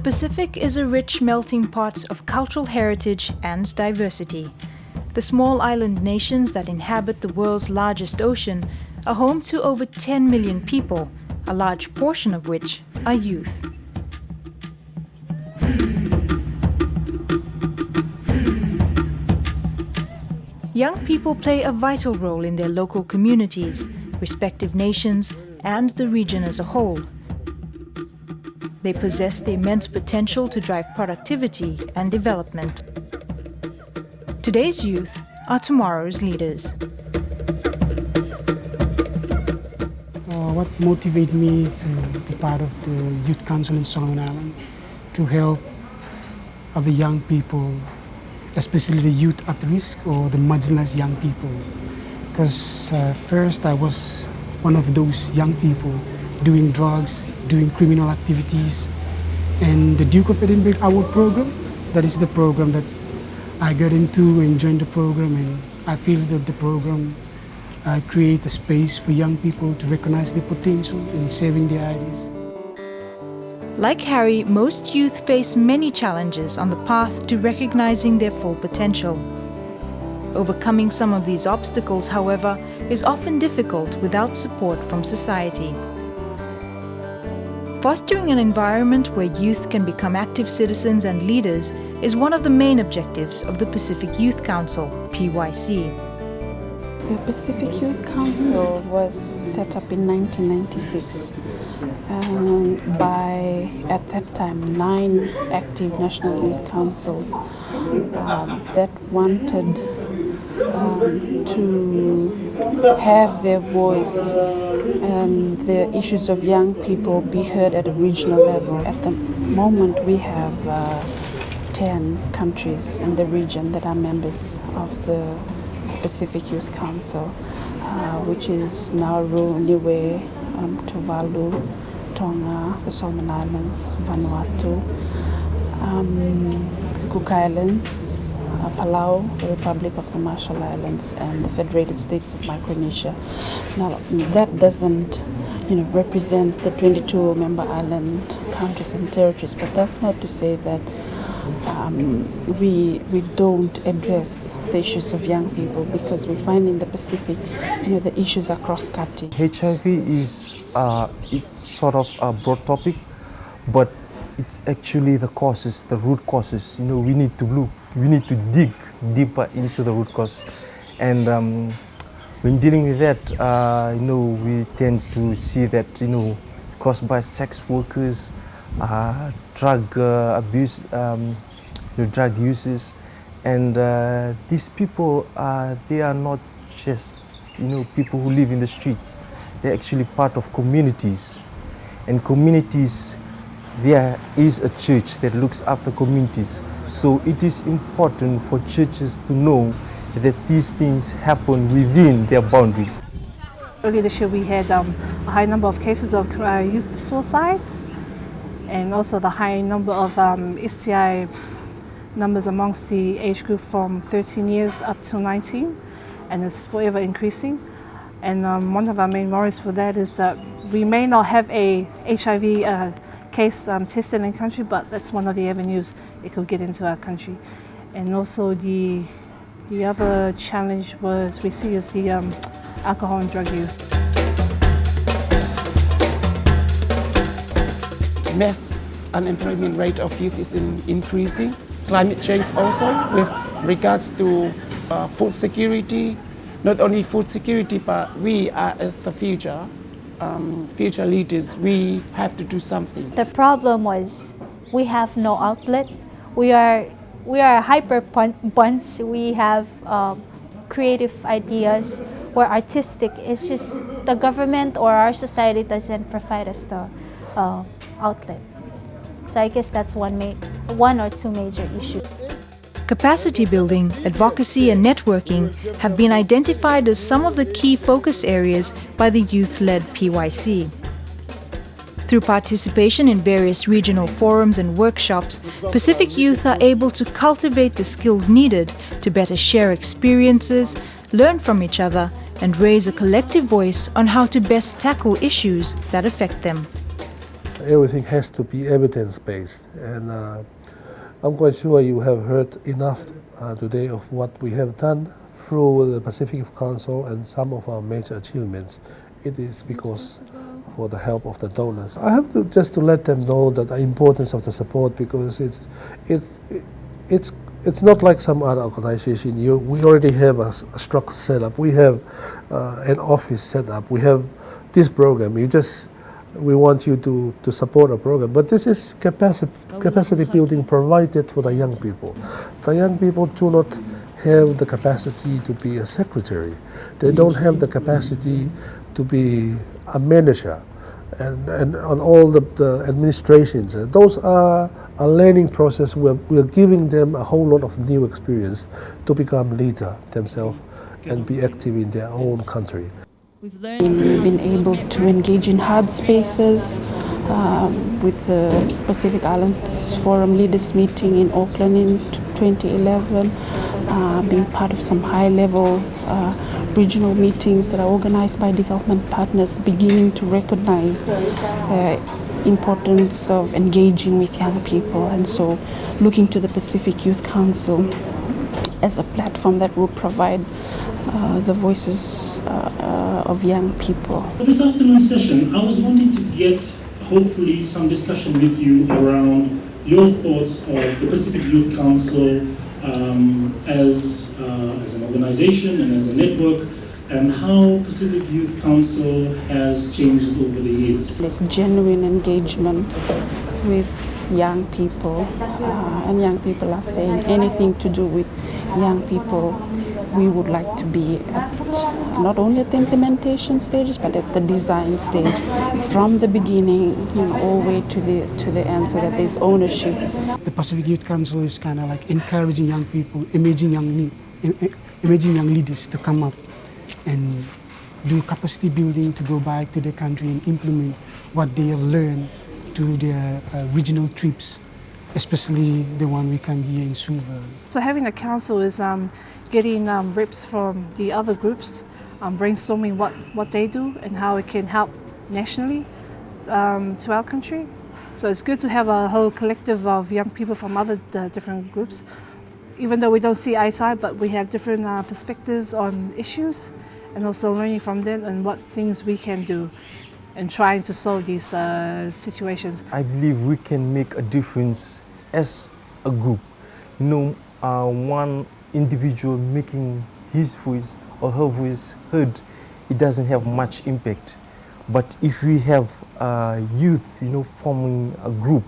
Pacific is a rich melting pot of cultural heritage and diversity. The small island nations that inhabit the world's largest ocean are home to over 10 million people, a large portion of which are youth. Young people play a vital role in their local communities, respective nations, and the region as a whole. They possess the immense potential to drive productivity and development. Today's youth are tomorrow's leaders. What motivated me to be part of the Youth Council in Solomon Island, to help other young people, especially the youth at risk or the marginalized young people. Because first I was one of those young people doing drugs, doing criminal activities. And the Duke of Edinburgh Award program, that is the program that I got into and joined the program, and I feel that the program create a space for young people to recognize their potential in saving their ideas. Like Harry, most youth face many challenges on the path to recognizing their full potential. Overcoming some of these obstacles, however, is often difficult without support from society. Fostering an environment where youth can become active citizens and leaders is one of the main objectives of the Pacific Youth Council, PYC. The Pacific Youth Council was set up in 1996 by, at that time, 9 active national youth councils that wanted to have their voice and the issues of young people be heard at a regional level. At the moment, we have 10 countries in the region that are members of the Pacific Youth Council, which is Nauru, Niue, Tuvalu, Tonga, the Solomon Islands, Vanuatu, Cook Islands, Palau, the Republic of the Marshall Islands, and the Federated States of Micronesia. Now, that doesn't, represent the 22 member island countries and territories, but that's not to say that we don't address the issues of young people, because we find in the Pacific, the issues are cross-cutting. HIV is it's sort of a broad topic, but it's actually the causes, the root causes. We need to look, we need to dig deeper into the root cause, and when dealing with that, we tend to see that caused by sex workers, drug abuse, drug uses, and these people they are not just people who live in the streets. They're actually part of communities, and communities, there is a church that looks after communities. So it is important for churches to know that these things happen within their boundaries. Earlier this year we had a high number of cases of youth suicide, and also the high number of STI numbers amongst the age group from 13 years up to 19, and it's forever increasing. And one of our main worries for that is that we may not have a HIV case tested in the country, but that's one of the avenues it could get into our country. And also the other challenge we see is the alcohol and drug use. Mass unemployment rate of youth is increasing. Climate change also, with regards to food security. Not only food security, but we are as the future leaders, we have to do something. The problem was we have no outlet. We are a hyper bunch. We have creative ideas. We're artistic. It's just the government or our society doesn't provide us the outlet. So I guess that's one or two major issues. Capacity building, advocacy and networking have been identified as some of the key focus areas by the youth-led PYC. Through participation in various regional forums and workshops, Pacific youth are able to cultivate the skills needed to better share experiences, learn from each other, and raise a collective voice on how to best tackle issues that affect them. everything has to be evidence-based. And I'm quite sure you have heard enough today of what we have done through the Pacific Youth Council and some of our major achievements. It is because for the help of the donors. I have to just to let them know that the importance of the support, because it's not like some other organization. We already have a structure set up. We have an office set up. We have this program. We want you to support a program. But this is capacity building provided for the young people. The young people do not have the capacity to be a secretary. They don't have the capacity to be a manager and on all the administrations. Those are a learning process. We're giving them a whole lot of new experience to become leader themselves and be active in their own country. We've been able to engage in hard spaces with the Pacific Islands Forum Leaders Meeting in Auckland in 2011, being part of some high-level regional meetings that are organized by development partners, beginning to recognize the importance of engaging with young people, and so looking to the Pacific Youth Council as a platform that will provide the voices of young people. For this afternoon's session, I was wanting to get hopefully some discussion with you around your thoughts of the Pacific Youth Council as an organization and as a network, and how Pacific Youth Council has changed over the years. There's genuine engagement with young people, and young people are saying anything to do with young people, we would like to be at, not only at the implementation stages, but at the design stage, from the beginning, all the way to the end, so that there's ownership. The Pacific Youth Council is kind of like encouraging young people, emerging young leaders to come up and do capacity building, to go back to their country and implement what they have learned through their regional trips, especially the one we come here in Suva. So having a council is getting reps from the other groups, brainstorming what they do and how it can help nationally to our country. So it's good to have a whole collective of young people from other different groups, even though we don't see eye to eye, but we have different perspectives on issues, and also learning from them and what things we can do and trying to solve these situations. I believe we can make a difference as a group. One individual making his voice or her voice heard, it doesn't have much impact. But if we have youth, forming a group,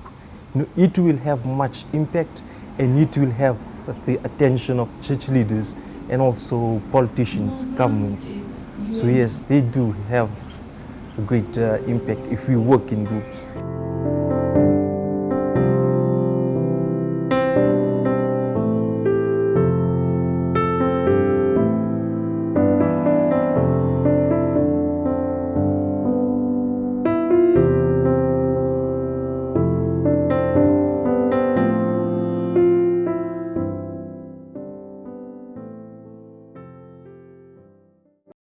it will have much impact, and it will have the attention of church leaders and also politicians, governments. So yes, they do have a great impact if we work in groups.